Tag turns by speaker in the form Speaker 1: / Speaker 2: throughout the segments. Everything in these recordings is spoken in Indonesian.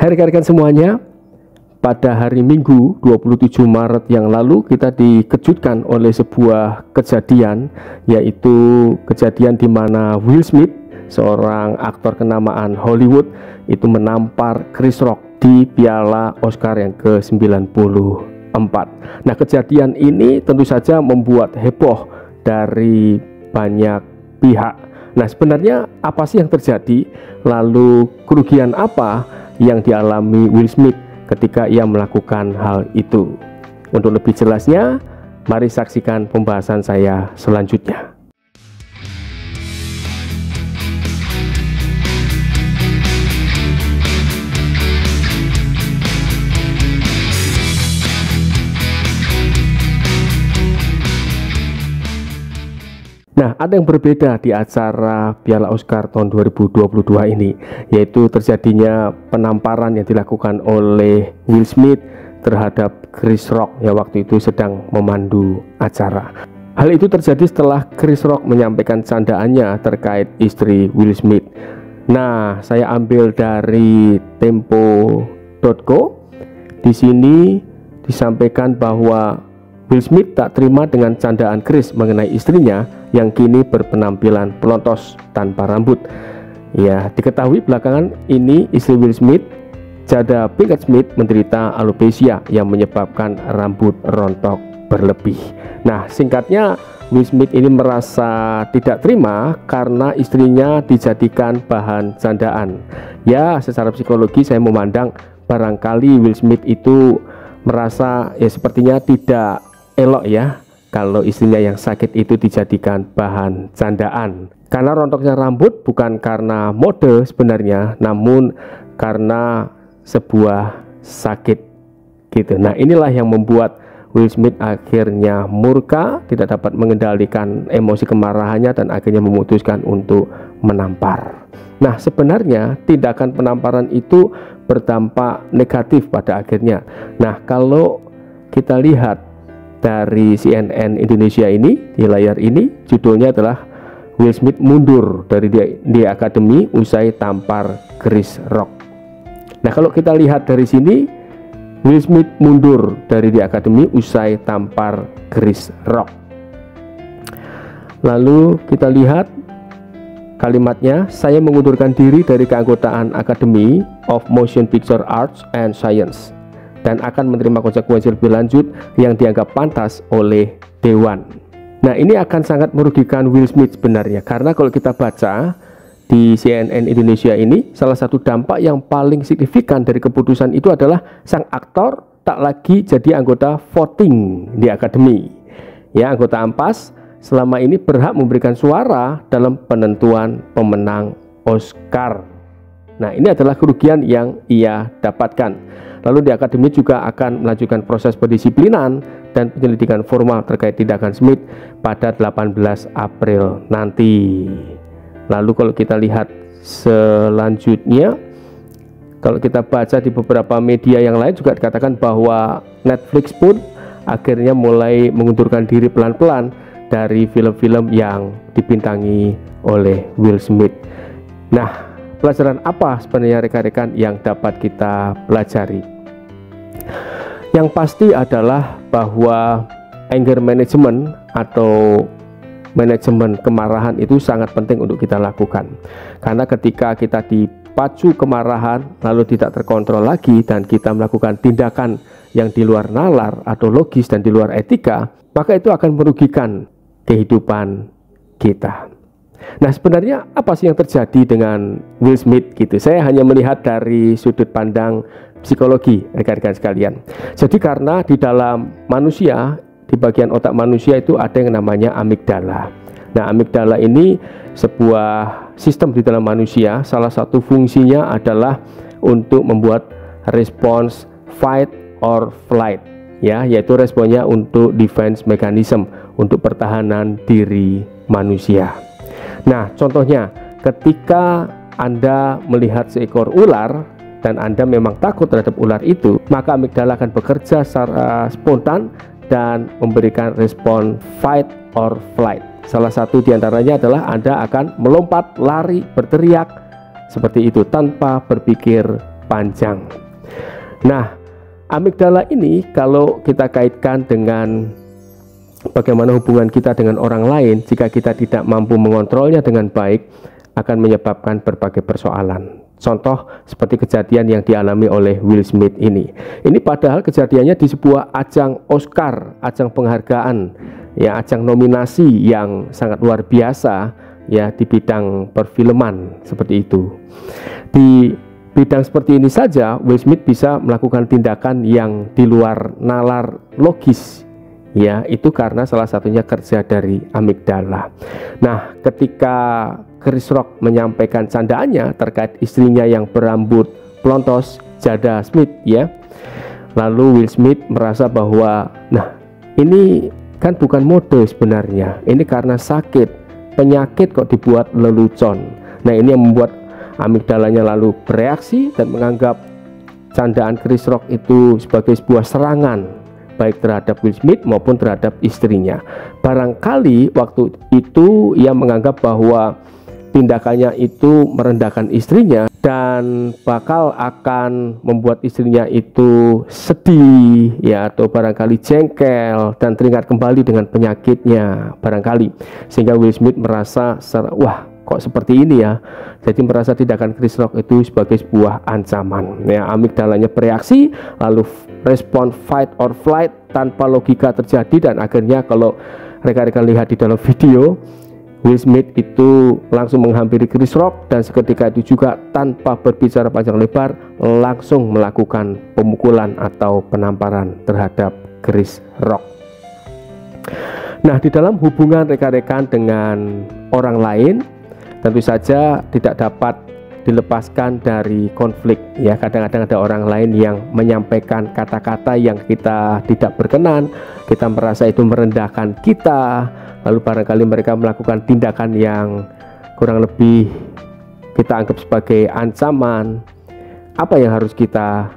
Speaker 1: Hai rekan-rekan semuanya, pada hari Minggu 27 Maret yang lalu kita dikejutkan oleh sebuah kejadian, yaitu kejadian di mana Will Smith, seorang aktor kenamaan Hollywood, itu menampar Chris Rock di Piala Oscar yang ke-94. Nah, kejadian ini tentu saja membuat heboh dari banyak pihak. Nah, sebenarnya apa sih yang terjadi? Lalu kerugian apa yang dialami Will Smith ketika ia melakukan hal itu? Untuk lebih jelasnya, mari saksikan pembahasan saya selanjutnya. Nah, ada yang berbeda di acara Piala Oscar tahun 2022 ini, yaitu terjadinya penamparan yang dilakukan oleh Will Smith terhadap Chris Rock yang waktu itu sedang memandu acara. Hal itu terjadi setelah Chris Rock menyampaikan candaannya terkait istri Will Smith. Nah, saya ambil dari tempo.co. Di sini disampaikan bahwa Will Smith tak terima dengan candaan Chris mengenai istrinya yang kini berpenampilan pelontos tanpa rambut. Ya, diketahui belakangan ini istri Will Smith, Jada Pinkett Smith, menderita alopecia yang menyebabkan rambut rontok berlebih. Nah, singkatnya Will Smith ini merasa tidak terima karena istrinya dijadikan bahan candaan. Ya, secara psikologi saya memandang barangkali Will Smith itu merasa ya sepertinya tidak elok ya kalau istrinya yang sakit itu dijadikan bahan candaan. Karena rontoknya rambut bukan karena mode sebenarnya, namun karena sebuah sakit gitu. Nah, inilah yang membuat Will Smith akhirnya murka, tidak dapat mengendalikan emosi kemarahannya dan akhirnya memutuskan untuk menampar. Nah, sebenarnya tindakan penamparan itu berdampak negatif pada akhirnya. Nah, kalau kita lihat dari CNN Indonesia ini, di layar ini judulnya adalah Will Smith mundur dari di Academy usai tampar Chris Rock. Nah, kalau kita lihat dari sini, Will Smith mundur dari di Academy usai tampar Chris Rock. Lalu kita lihat kalimatnya, saya mengundurkan diri dari keanggotaan Academy of Motion Picture Arts and Science dan akan menerima konsekuensi lebih lanjut yang dianggap pantas oleh Dewan. Nah, ini akan sangat merugikan Will Smith sebenarnya, karena kalau kita baca di CNN Indonesia ini, salah satu dampak yang paling signifikan dari keputusan itu adalah sang aktor tak lagi jadi anggota voting di Academy. Ya, anggota AMPAS selama ini berhak memberikan suara dalam penentuan pemenang Oscar. Nah, ini adalah kerugian yang ia dapatkan. Lalu di Akademi juga akan melanjutkan proses pendisiplinan dan penyelidikan formal terkait tindakan Smith pada 18 April nanti. Lalu kalau kita lihat selanjutnya, kalau kita baca di beberapa media yang lain juga dikatakan bahwa Netflix pun akhirnya mulai mengundurkan diri pelan-pelan dari film-film yang dibintangi oleh Will Smith. Nah, pelajaran apa sebenarnya rekan-rekan yang dapat kita pelajari? Yang pasti adalah bahwa anger management atau manajemen kemarahan itu sangat penting untuk kita lakukan. Karena ketika kita dipacu kemarahan lalu tidak terkontrol lagi dan kita melakukan tindakan yang di luar nalar atau logis dan di luar etika, maka itu akan merugikan kehidupan kita. Nah, sebenarnya apa sih yang terjadi dengan Will Smith gitu? Saya hanya melihat dari sudut pandang psikologi, rekan-rekan sekalian. Jadi karena di dalam manusia, di bagian otak manusia itu ada yang namanya amigdala. Nah, amigdala ini sebuah sistem di dalam manusia. Salah satu fungsinya adalah untuk membuat respons fight or flight, ya, yaitu responnya untuk defense mechanism, untuk pertahanan diri manusia. Nah, contohnya ketika Anda melihat seekor ular dan Anda memang takut terhadap ular itu, maka amigdala akan bekerja secara spontan dan memberikan respon fight or flight. Salah satu diantaranya adalah Anda akan melompat, lari, berteriak seperti itu tanpa berpikir panjang. Nah, amigdala ini kalau kita kaitkan dengan bagaimana hubungan kita dengan orang lain, jika kita tidak mampu mengontrolnya dengan baik, akan menyebabkan berbagai persoalan. Contoh seperti kejadian yang dialami oleh Will Smith ini. Ini padahal kejadiannya di sebuah ajang Oscar, ajang penghargaan, ya, ajang nominasi yang sangat luar biasa, ya, di bidang perfilman seperti itu. Di bidang seperti ini saja Will Smith bisa melakukan tindakan yang di luar nalar logis, ya, itu karena salah satunya kerja dari amigdala. Nah, ketika Chris Rock menyampaikan candaannya terkait istrinya yang berambut plontos, Jada Smith, ya, lalu Will Smith merasa bahwa, nah, ini kan bukan mode sebenarnya, ini karena sakit, penyakit kok dibuat lelucon. Nah, ini yang membuat amigdalanya lalu bereaksi dan menganggap candaan Chris Rock itu sebagai sebuah serangan baik terhadap Will Smith maupun terhadap istrinya. Barangkali waktu itu ia menganggap bahwa tindakannya itu merendahkan istrinya dan bakal akan membuat istrinya itu sedih, ya, atau barangkali jengkel dan teringat kembali dengan penyakitnya barangkali, sehingga Will Smith merasa wah, kok seperti ini ya, jadi merasa tindakan Chris Rock itu sebagai sebuah ancaman, ya. Amigdalanya bereaksi, lalu respon fight or flight tanpa logika terjadi, dan akhirnya kalau rekan-rekan lihat di dalam video, Will Smith itu langsung menghampiri Chris Rock dan seketika itu juga tanpa berbicara panjang lebar langsung melakukan pemukulan atau penamparan terhadap Chris Rock. Nah, di dalam hubungan rekan-rekan dengan orang lain tentu saja tidak dapat dilepaskan dari konflik, ya. Kadang-kadang ada orang lain yang menyampaikan kata-kata yang kita tidak berkenan, kita merasa itu merendahkan kita, lalu barangkali mereka melakukan tindakan yang kurang lebih kita anggap sebagai ancaman. Apa yang harus kita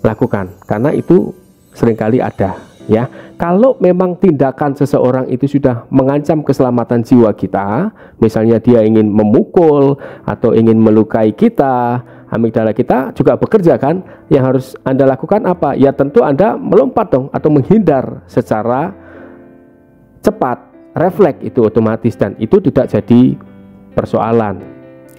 Speaker 1: lakukan? Karena itu seringkali ada, ya. Kalau memang tindakan seseorang itu sudah mengancam keselamatan jiwa kita, misalnya dia ingin memukul atau ingin melukai kita, amigdala kita juga bekerja, kan? Yang harus Anda lakukan apa? Ya tentu Anda melompat dong, atau menghindar secara cepat, refleks itu otomatis, dan itu tidak jadi persoalan.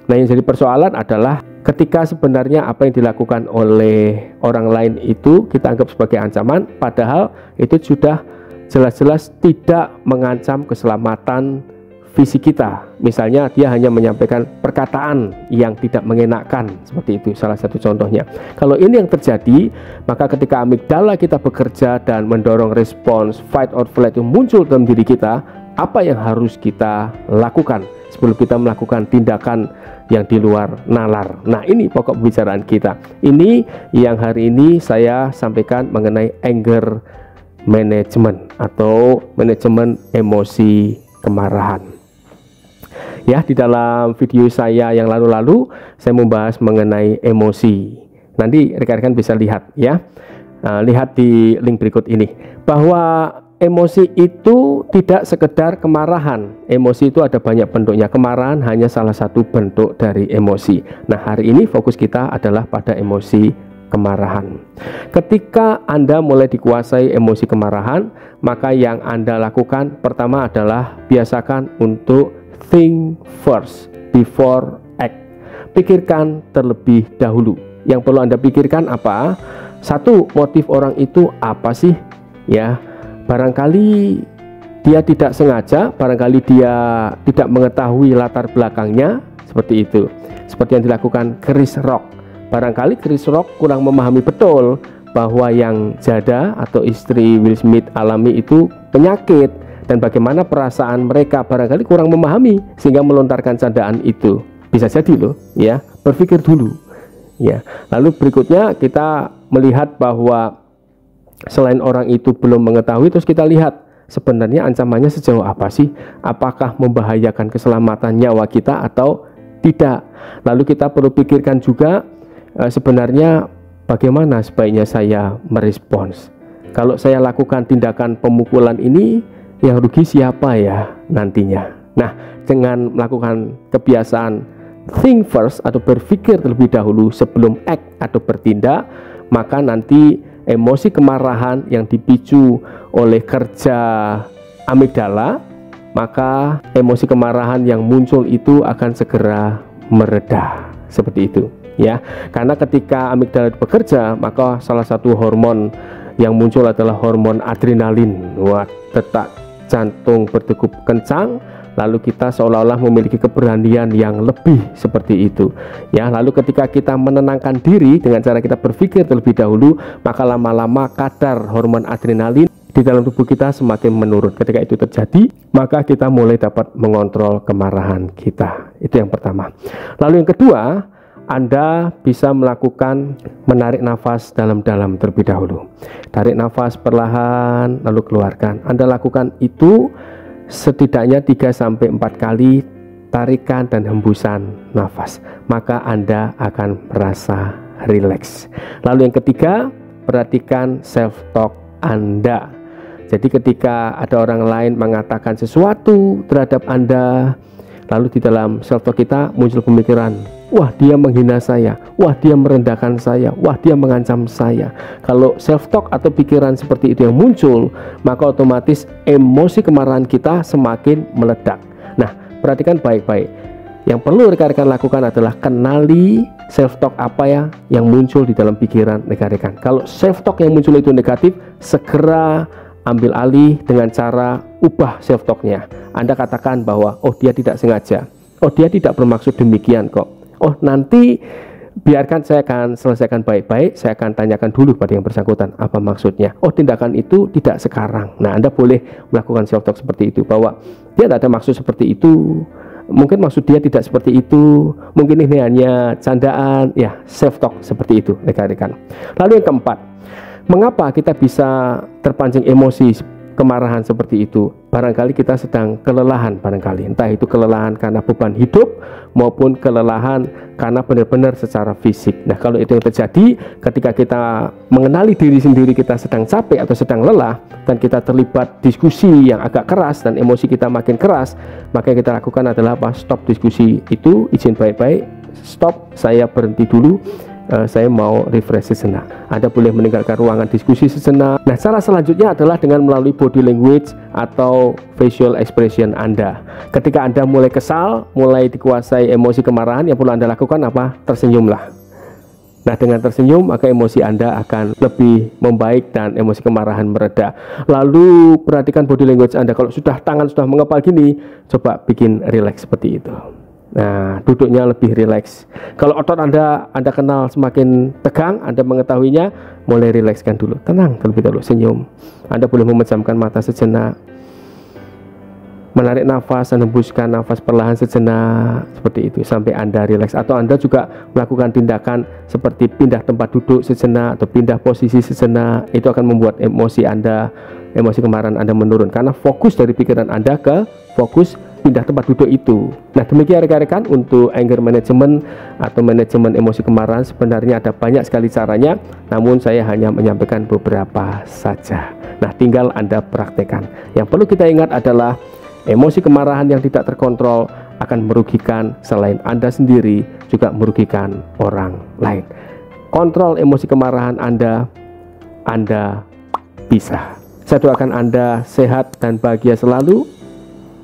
Speaker 1: Nah, yang jadi persoalan adalah ketika sebenarnya apa yang dilakukan oleh orang lain itu kita anggap sebagai ancaman, padahal itu sudah jelas-jelas tidak mengancam keselamatan fisik kita. Misalnya dia hanya menyampaikan perkataan yang tidak mengenakan, seperti itu salah satu contohnya. Kalau ini yang terjadi, maka ketika amigdala kita bekerja dan mendorong respons fight or flight itu muncul dalam diri kita, apa yang harus kita lakukan sebelum kita melakukan tindakan yang di luar nalar? Nah, ini pokok pembicaraan kita. Ini yang hari ini saya sampaikan mengenai anger management atau manajemen emosi kemarahan. Ya, di dalam video saya yang lalu-lalu saya membahas mengenai emosi. Nanti rekan-rekan bisa lihat, ya. Lihat di link berikut ini bahwa emosi itu tidak sekedar kemarahan. Emosi itu ada banyak bentuknya. Kemarahan hanya salah satu bentuk dari emosi. Nah, hari ini fokus kita adalah pada emosi kemarahan. Ketika Anda mulai dikuasai emosi kemarahan, maka yang Anda lakukan pertama adalah biasakan untuk think first before act. Pikirkan terlebih dahulu. Yang perlu Anda pikirkan apa? Satu, motif orang itu apa sih? Ya, barangkali dia tidak sengaja, barangkali dia tidak mengetahui latar belakangnya, seperti itu. Seperti yang dilakukan Chris Rock. Barangkali Chris Rock kurang memahami betul bahwa yang Jada atau istri Will Smith alami itu penyakit, dan bagaimana perasaan mereka barangkali kurang memahami sehingga melontarkan candaan itu. Bisa jadi loh, ya. Berpikir dulu, ya. Lalu berikutnya kita melihat bahwa selain orang itu belum mengetahui, terus kita lihat sebenarnya ancamannya sejauh apa sih? Apakah membahayakan keselamatan nyawa kita atau tidak? Lalu kita perlu pikirkan juga sebenarnya bagaimana sebaiknya saya merespons. Kalau saya lakukan tindakan pemukulan ini, yang rugi siapa ya nantinya? Nah, dengan melakukan kebiasaan think first atau berpikir terlebih dahulu sebelum act atau bertindak, maka nanti emosi kemarahan yang dipicu oleh kerja amigdala, maka emosi kemarahan yang muncul itu akan segera mereda, seperti itu ya. Karena ketika amigdala bekerja, maka salah satu hormon yang muncul adalah hormon adrenalin. Wah, detak jantung berdegup kencang, lalu kita seolah-olah memiliki keberanian yang lebih, seperti itu ya. Lalu ketika kita menenangkan diri dengan cara kita berpikir terlebih dahulu, maka lama-lama kadar hormon adrenalin di dalam tubuh kita semakin menurun. Ketika itu terjadi, maka kita mulai dapat mengontrol kemarahan kita. Itu yang pertama. Lalu yang kedua, Anda bisa melakukan menarik nafas dalam-dalam terlebih dahulu. Tarik nafas perlahan lalu keluarkan. Anda lakukan itu setidaknya 3-4 kali tarikan dan hembusan nafas, maka Anda akan merasa rileks. Lalu yang ketiga, perhatikan self talk Anda. Jadi ketika ada orang lain mengatakan sesuatu terhadap Anda, lalu di dalam self talk kita muncul pemikiran, wah dia menghina saya, wah dia merendahkan saya, wah dia mengancam saya. Kalau self talk atau pikiran seperti itu yang muncul, maka otomatis emosi kemarahan kita semakin meledak. Nah, perhatikan baik-baik. Yang perlu rekan-rekan lakukan adalah kenali self talk apa ya yang muncul di dalam pikiran rekan-rekan. Kalau self talk yang muncul itu negatif, segera ambil alih dengan cara ubah self talknya. Anda katakan bahwa oh dia tidak sengaja, oh dia tidak bermaksud demikian kok, oh nanti biarkan saya akan selesaikan baik-baik, saya akan tanyakan dulu pada yang bersangkutan apa maksudnya, oh tindakan itu tidak sekarang. Nah, Anda boleh melakukan self talk seperti itu, bahwa dia tidak ada maksud seperti itu, mungkin maksud dia tidak seperti itu, mungkin ini hanya candaan ya. Self talk seperti itu rekan-rekan. Lalu yang keempat, mengapa kita bisa terpancing emosi kemarahan seperti itu? Barangkali kita sedang kelelahan, barangkali entah itu kelelahan karena beban hidup maupun kelelahan karena benar-benar secara fisik. Nah, kalau itu yang terjadi ketika kita mengenali diri sendiri kita sedang capek atau sedang lelah dan kita terlibat diskusi yang agak keras dan emosi kita makin keras, maka yang kita lakukan adalah apa? Stop diskusi itu, izin baik-baik, stop, saya berhenti dulu, saya mau refresh sejenak. Anda boleh meninggalkan ruangan diskusi sejenak. Nah, cara selanjutnya adalah dengan melalui body language atau facial expression Anda. Ketika Anda mulai kesal, mulai dikuasai emosi kemarahan, yang perlu Anda lakukan apa? Tersenyumlah. Nah, dengan tersenyum maka emosi Anda akan lebih membaik dan emosi kemarahan mereda. Lalu perhatikan body language Anda. Kalau sudah tangan sudah mengepal gini, coba bikin relax seperti itu. Nah, duduknya lebih rileks. Kalau otot Anda kenal semakin tegang, Anda mengetahuinya, mulai rilekskan dulu. Tenang terlebih dahulu, senyum. Anda boleh memejamkan mata sejenak, menarik nafas dan hembuskan nafas perlahan sejenak, seperti itu sampai Anda rileks. Atau Anda juga melakukan tindakan seperti pindah tempat duduk sejenak atau pindah posisi sejenak. Itu akan membuat emosi kemarahan Anda menurun, karena fokus dari pikiran Anda ke fokus pindah tempat duduk itu. Nah, demikian rekan-rekan untuk anger management atau manajemen emosi kemarahan. Sebenarnya ada banyak sekali caranya, namun saya hanya menyampaikan beberapa saja. Nah, tinggal Anda praktekkan. Yang perlu kita ingat adalah emosi kemarahan yang tidak terkontrol akan merugikan selain Anda sendiri, juga merugikan orang lain. Kontrol emosi kemarahan Anda bisa. Saya doakan Anda sehat dan bahagia selalu.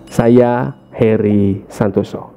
Speaker 1: Saya Heri Santoso.